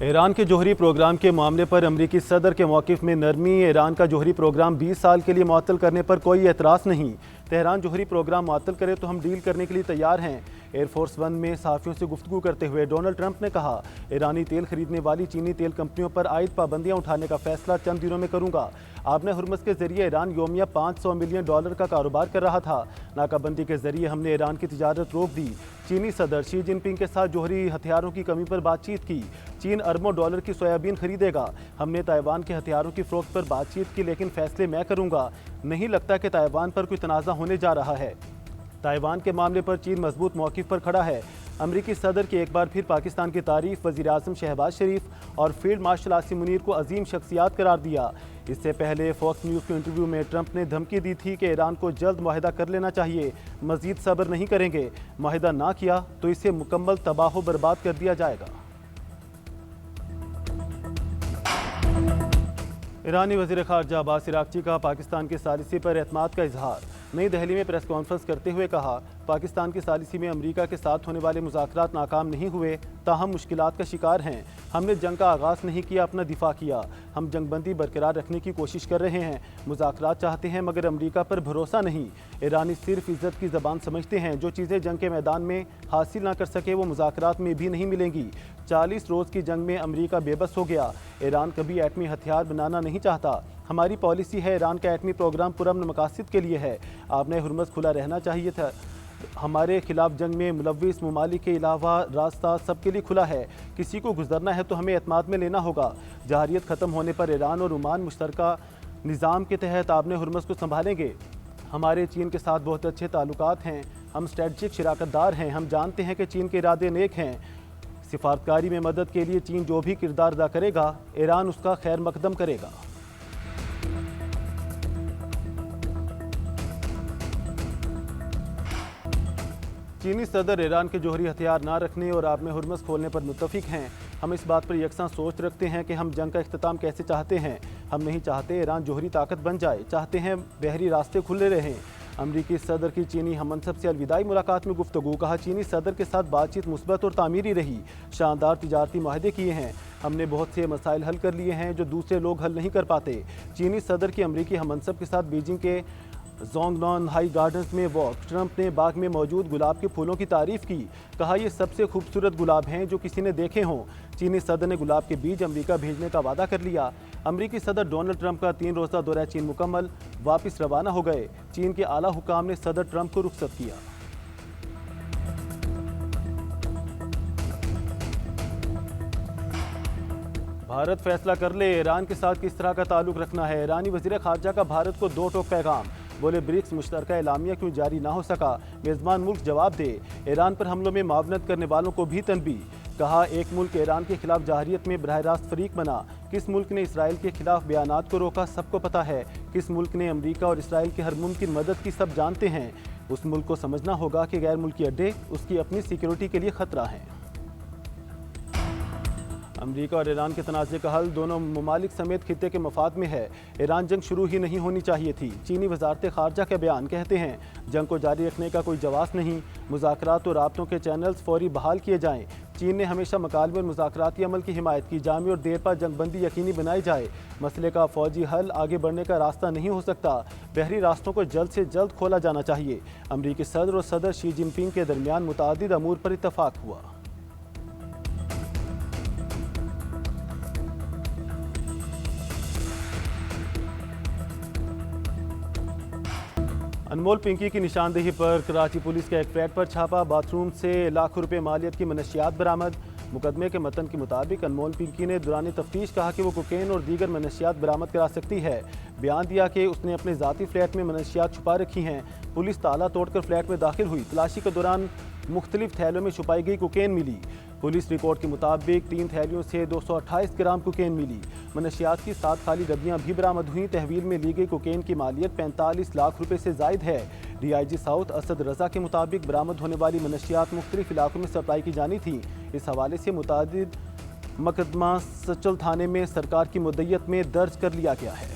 ایران کے جوہری پروگرام کے معاملے پر امریکی صدر کے موقف میں نرمی۔ ایران کا جوہری پروگرام 20 سال کے لیے معطل کرنے پر کوئی اعتراض نہیں۔ تہران جوہری پروگرام معطل کرے تو ہم ڈیل کرنے کے لیے تیار ہیں۔ ایئر فورس ون میں صحافیوں سے گفتگو کرتے ہوئے ڈونلڈ ٹرمپ نے کہا، ایرانی تیل خریدنے والی چینی تیل کمپنیوں پر عائد پابندیاں اٹھانے کا فیصلہ چند دنوں میں کروں گا۔ آبنہ ہرمز کے ذریعے ایران یومیہ $500 ملین کا کاروبار کر رہا تھا۔ ناکہ بندی کے ذریعے ہم نے ایران کی تجارت روک دی۔ چینی صدر شی جن پنگ کے ساتھ جوہری ہتھیاروں کی کمی پر بات چیت کی۔ چین اربوں ڈالر کی سویابین خریدے گا۔ ہم نے تائیوان کے ہتھیاروں کی فروخت پر بات چیت کی، لیکن فیصلے میں کروں گا۔ نہیں لگتا کہ تائیوان پر کوئی تنازع ہونے جا رہا ہے۔ تائیوان کے معاملے پر چین مضبوط موقف پر کھڑا ہے۔ امریکی صدر کی ایک بار پھر پاکستان کی تعریف۔ وزیر اعظم شہباز شریف اور فیلڈ مارشل عاصم منیر کو عظیم شخصیات قرار دیا۔ اس سے پہلے فاکس نیوز کے انٹرویو میں ٹرمپ نے دھمکی دی تھی کہ ایران کو جلد معاہدہ کر لینا چاہیے، مزید صبر نہیں کریں گے۔ معاہدہ نہ کیا تو اسے مکمل تباہ و برباد کر دیا جائے گا۔ ایرانی وزیر خارجہ عباس عراقچی کا پاکستان کی ثالثی پر اعتماد کا اظہار۔ نئی دہلی میں پریس کانفرنس کرتے ہوئے کہا، پاکستان کی ثالثی میں امریکہ کے ساتھ ہونے والے مذاکرات ناکام نہیں ہوئے، تاہم مشکلات کا شکار ہیں۔ ہم نے جنگ کا آغاز نہیں کیا، اپنا دفاع کیا۔ ہم جنگ بندی برقرار رکھنے کی کوشش کر رہے ہیں، مذاکرات چاہتے ہیں مگر امریکہ پر بھروسہ نہیں۔ ایرانی صرف عزت کی زبان سمجھتے ہیں، جو چیزیں جنگ کے میدان میں حاصل نہ کر سکے وہ مذاکرات میں بھی نہیں ملیں گی۔ 40 روز کی جنگ میں امریکہ بے بس ہو گیا۔ ایران کبھی ایٹمی ہتھیار بنانا نہیں چاہتا۔ ہماری پالیسی ہے، ایران کا ایٹمی پروگرام پرامن مقاصد کے لیے ہے۔ آبنہ ہرمز کھلا رہنا چاہیے تھا۔ ہمارے خلاف جنگ میں ملوث ممالک کے علاوہ راستہ سب کے لیے کھلا ہے۔ کسی کو گزرنا ہے تو ہمیں اعتماد میں لینا ہوگا۔ جارحیت ختم ہونے پر ایران اور عمان مشترکہ نظام کے تحت آبنہ ہرمز کو سنبھالیں گے۔ ہمارے چین کے ساتھ بہت اچھے تعلقات ہیں۔ ہم اسٹریٹجک شراکت دار ہیں۔ ہم جانتے ہیں کہ چین کے ارادے نیک ہیں۔ سفارتکاری میں مدد کے لیے چین جو بھی کردار ادا کرے گا، ایران اس کا خیر مقدم کرے گا۔ چینی صدر ایران کے جوہری ہتھیار نہ رکھنے اور آبنہ ہرمز کھولنے پر متفق ہیں۔ ہم اس بات پر یکساں سوچ رکھتے ہیں کہ ہم جنگ کا اختتام کیسے چاہتے ہیں۔ ہم نہیں چاہتے ایران جوہری طاقت بن جائے، چاہتے ہیں بحری راستے کھلے رہیں۔ امریکی صدر کی چینی ہم منصب سے الوداعی ملاقات میں گفتگو۔ کہا، چینی صدر کے ساتھ بات چیت مثبت اور تعمیری رہی۔ شاندار تجارتی معاہدے کیے ہیں۔ ہم نے بہت سے مسائل حل کر لیے ہیں جو دوسرے لوگ حل نہیں کر پاتے۔ چینی صدر کی امریکی ہم منصب کے ساتھ بیجنگ کے زونگنان ہائی گارڈنز میں واک۔ ٹرمپ نے باغ میں موجود گلاب کے پھولوں کی تعریف کی۔ کہا، یہ سب سے خوبصورت گلاب ہیں جو کسی نے دیکھے ہوں۔ چینی صدر نے گلاب کے بیج امریکہ بھیجنے کا وعدہ کر لیا۔ امریکی صدر ڈونلڈ ٹرمپ کا 3 روزہ دورہ چین مکمل، واپس روانہ ہو گئے۔ چین کے اعلیٰ حکام نے صدر ٹرمپ کو رخصت کیا۔ بھارت فیصلہ کر لے ایران کے ساتھ کس طرح کا تعلق رکھنا ہے۔ ایرانی وزیر خارجہ کا بھارت کو 2 ٹوک پیغام۔ بولے، برکس مشترکہ اعلامیہ کیوں جاری نہ ہو سکا، میزبان ملک جواب دے۔ ایران پر حملوں میں معاونت کرنے والوں کو بھی تنبیہ۔ کہا، ایک ملک ایران کے خلاف جارحیت میں براہ راست فریق بنا۔ کس ملک نے اسرائیل کے خلاف بیانات کو روکا سب کو پتہ ہے۔ کس ملک نے امریکہ اور اسرائیل کی ہر ممکن مدد کی سب جانتے ہیں۔ اس ملک کو سمجھنا ہوگا کہ غیر ملکی اڈے اس کی اپنی سیکیورٹی کے لیے خطرہ ہیں۔ امریکہ اور ایران کے تنازع کا حل دونوں ممالک سمیت خطے کے مفاد میں ہے۔ ایران جنگ شروع ہی نہیں ہونی چاہیے تھی۔ چینی وزارت خارجہ کا بیان۔ کہتے ہیں، جنگ کو جاری رکھنے کا کوئی جواز نہیں۔ مذاکرات اور رابطوں کے چینلز فوری بحال کیے جائیں۔ چین نے ہمیشہ مکالمے اور مذاکراتی عمل کی حمایت کی۔ جامع اور دیر پا جنگ بندی یقینی بنائی جائے۔ مسئلے کا فوجی حل آگے بڑھنے کا راستہ نہیں ہو سکتا۔ بحری راستوں کو جلد سے جلد کھولا جانا چاہیے۔ امریکی صدر اور صدر شی جن پنگ کے درمیان متعدد امور پر اتفاق ہوا۔ انمول پنکی کی نشاندہی پر کراچی پولیس کا ایک فلیٹ پر چھاپا۔ باتھ روم سے لاکھوں روپے مالیت کی منشیات برآمد۔ مقدمے کے متن کے مطابق انمول پنکی نے دوران تفتیش کہا کہ وہ کوکین اور دیگر منشیات برآمد کرا سکتی ہے۔ بیان دیا کہ اس نے اپنے ذاتی فلیٹ میں منشیات چھپا رکھی ہیں۔ پولیس تالا توڑ کر فلیٹ میں داخل ہوئی۔ تلاشی کے دوران مختلف تھیلوں میں چھپائی گئی کوکین ملی۔ پولیس رپورٹ کے مطابق 3 تھیلیوں سے 228 گرام کوکین ملی۔ منشیات کی 7 خالی ڈبیاں بھی برآمد ہوئیں۔ تحویل میں لی گئی کوکین کی مالیت 45 لاکھ روپے سے زائد ہے۔ D I G south Asad Raza کے مطابق برآمد ہونے والی منشیات مختلف علاقوں میں سپلائی کی جانی تھی۔ اس حوالے سے متعدد مقدمہ سچل تھانے میں سرکار کی مدیت میں درج کر لیا گیا ہے۔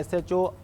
SHO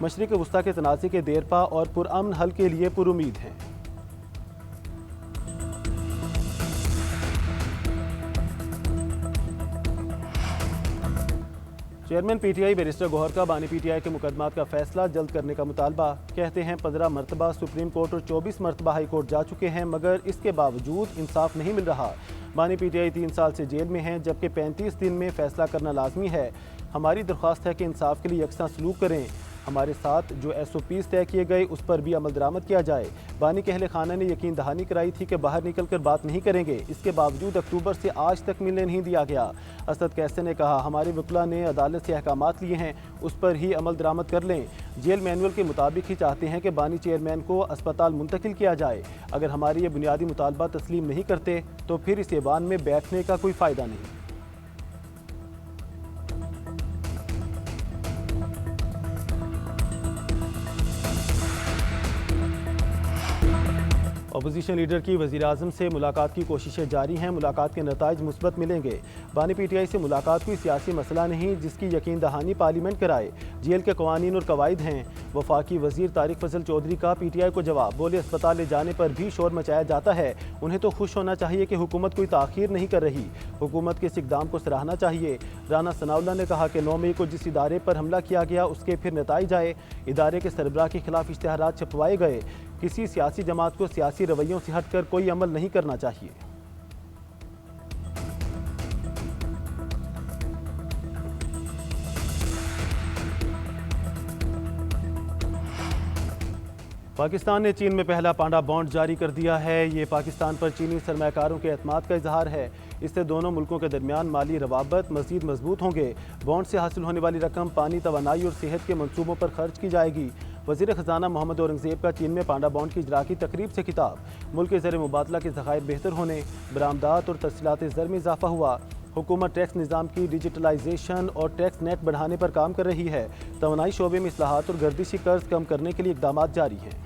مشرق وسطی کے تنازع کے دیرپا اور پرامن حل کے لیے پرامید ہیں۔ Chairman P T I barrister Gohar کا بانی پی ٹی آئی کے مقدمات کا فیصلہ جلد کرنے کا مطالبہ۔ کہتے ہیں 15 مرتبہ سپریم کورٹ اور 24 مرتبہ ہائی کورٹ جا چکے ہیں مگر اس کے باوجود انصاف نہیں مل رہا۔ بانی پی ٹی آئی 3 سال سے جیل میں ہیں جبکہ 35 دن میں فیصلہ کرنا لازمی ہے۔ ہماری درخواست ہے کہ انصاف کے لیے یکساں سلوک کریں۔ ہمارے ساتھ جو ایس او پیز طے کیے گئے اس پر بھی عمل درآمد کیا جائے۔ بانی کے اہل خانہ نے یقین دہانی کرائی تھی کہ باہر نکل کر بات نہیں کریں گے، اس کے باوجود اکتوبر سے آج تک ملنے نہیں دیا گیا۔ اسد کیسے نے کہا ہمارے وکلاء نے عدالت سے احکامات لیے ہیں، اس پر ہی عمل درآمد کر لیں۔ جیل مینول کے مطابق ہی چاہتے ہیں کہ بانی چیئرمین کو اسپتال منتقل کیا جائے۔ اگر ہمارے یہ بنیادی مطالبہ تسلیم نہیں کرتے تو پھر اس ایوان میں بیٹھنے کا کوئی فائدہ نہیں۔ اپوزیشن لیڈر کی وزیر اعظم سے ملاقات کی کوششیں جاری ہیں، ملاقات کے نتائج مثبت ملیں گے۔ بانی پی ٹی آئی سے ملاقات کوئی سیاسی مسئلہ نہیں جس کی یقین دہانی پارلیمنٹ کرائے، جیل کے قوانین اور قواعد ہیں۔ وفاقی وزیر طارق فضل چودھری کا پی ٹی آئی کو جواب، بولے اسپتال لے جانے پر بھی شور مچایا جاتا ہے، انہیں تو خوش ہونا چاہیے کہ حکومت کوئی تاخیر نہیں کر رہی، حکومت کے اس اقدام کو سراہنا چاہیے۔ رانا ثناء اللہ نے کہا کہ 9 مئی کو جس ادارے پر حملہ کیا گیا اس کے پھر نتائج آئے، ادارے کے سربراہ کے خلاف اشتہارات چھپوائے گئے، کسی سیاسی جماعت کو سیاسی رویوں سے ہٹ کر کوئی عمل نہیں کرنا چاہیے۔ پاکستان نے چین میں پہلا پانڈا بانڈ جاری کر دیا ہے۔ یہ پاکستان پر چینی سرمایہ کاروں کے اعتماد کا اظہار ہے، اس سے دونوں ملکوں کے درمیان مالی روابط مزید مضبوط ہوں گے۔ بانڈ سے حاصل ہونے والی رقم پانی، توانائی اور صحت کے منصوبوں پر خرچ کی جائے گی۔ وزیر خزانہ محمد اورنگزیب کا چین میں پانڈا بانڈ کی اجرا کی تقریب سے خطاب، ملک کے زر مبادلہ کے ذخائر بہتر ہونے، برآمدات اور ترسیلات زر میں اضافہ ہوا۔ حکومت ٹیکس نظام کی ڈیجیٹلائزیشن اور ٹیکس نیٹ بڑھانے پر کام کر رہی ہے۔ توانائی شعبے میں اصلاحات اور گردشی قرض کم کرنے کے لیے اقدامات جاری ہیں۔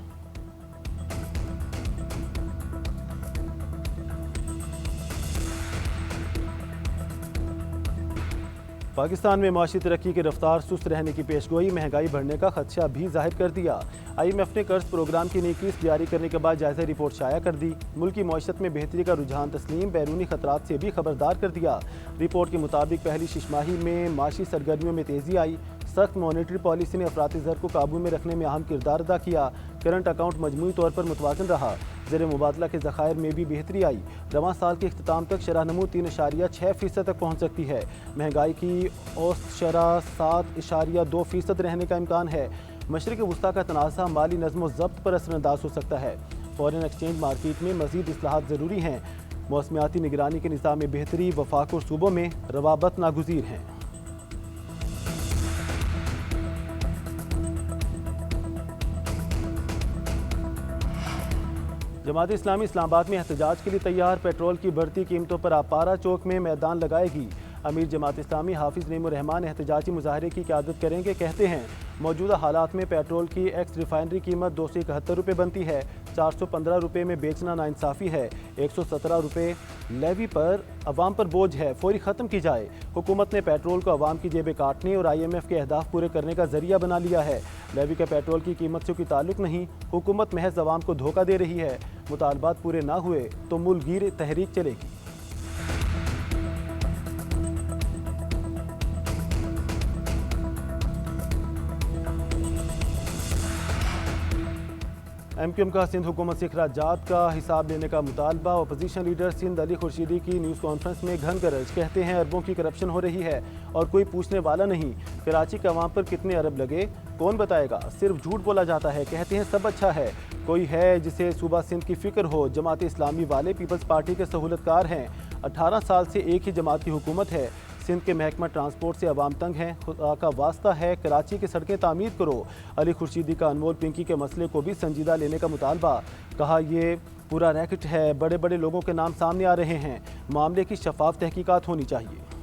پاکستان میں معاشی ترقی کی رفتار سست رہنے کی پیشگوئی، مہنگائی بڑھنے کا خدشہ بھی ظاہر کر دیا۔ آئی ایم ایف نے قرض پروگرام کی نئی قسط جاری کرنے کے بعد جائزہ رپورٹ شائع کر دی، ملکی معیشت میں بہتری کا رجحان تسلیم، بیرونی خطرات سے بھی خبردار کر دیا۔ رپورٹ کے مطابق پہلی 6 ماہی میں معاشی سرگرمیوں میں تیزی آئی، سخت مانیٹری پالیسی نے افراط زر کو قابو میں رکھنے میں اہم کردار ادا کیا، کرنٹ اکاؤنٹ مجموعی طور پر متوازن رہا، زر مبادلہ کے ذخائر میں بھی بہتری آئی، رواں سال کے اختتام تک شرح نمو 3.6% تک پہنچ سکتی ہے، مہنگائی کی اوسط شرح 7.2% رہنے کا امکان ہے۔ مشرق وسطیٰ کا تنازع مالی نظم و ضبط پر اثر انداز ہو سکتا ہے، فارن ایکسچینج مارکیٹ میں مزید اصلاحات ضروری ہیں، موسمیاتی نگرانی کے نظام میں بہتری، وفاق اور صوبوں میں روابط ناگزیر ہیں۔ جماعت اسلامی اسلام آباد میں احتجاج کے لیے تیار، پیٹرول کی بڑھتی قیمتوں پر آپارہ چوک میں میدان لگائے گی۔ امیر جماعت اسلامی حافظ نعیم الرحمان احتجاجی مظاہرے کی قیادت کریں گے، کہتے ہیں موجودہ حالات میں پیٹرول کی ایکس ریفائنری قیمت 271 روپے بنتی ہے، 415 روپے میں بیچنا ناانصافی ہے، 117 روپے لیوی پر عوام پر بوجھ ہے، فوری ختم کی جائے۔ حکومت نے پیٹرول کو عوام کی جیبیں کاٹنے اور آئی ایم ایف کے اہداف پورے کرنے کا ذریعہ بنا لیا ہے۔ لیوی کا پیٹرول کی قیمت سے کوئی تعلق نہیں، حکومت محض عوام کو دھوکہ دے رہی ہے، مطالبات پورے نہ ہوئے تو ملک گیر تحریک چلے گی۔ ایم کیو ایم کا سندھ حکومت سے اخراجات کا حساب لینے کا مطالبہ، اپوزیشن لیڈر سندھ علی خورشیدی کی نیوز کانفرنس میں گھن گرج، کہتے ہیں اربوں کی کرپشن ہو رہی ہے اور کوئی پوچھنے والا نہیں، کراچی کے عوام پر کتنے ارب لگے کون بتائے گا، صرف جھوٹ بولا جاتا ہے، کہتے ہیں سب اچھا ہے، کوئی ہے جسے صوبہ سندھ کی فکر ہو، جماعت اسلامی والے پیپلز پارٹی کے سہولت کار ہیں، 18 سال سے ایک ہی جماعت کی حکومت ہے، سندھ کے محکمہ ٹرانسپورٹ سے عوام تنگ ہیں، خدا کا واسطہ ہے کراچی کی سڑکیں تعمیر کرو۔ علی خورشیدی کا انمول پنکی کے مسئلے کو بھی سنجیدہ لینے کا مطالبہ، کہا یہ پورا ریکٹ ہے، بڑے بڑے لوگوں کے نام سامنے آ رہے ہیں، معاملے کی شفاف تحقیقات ہونی چاہیے۔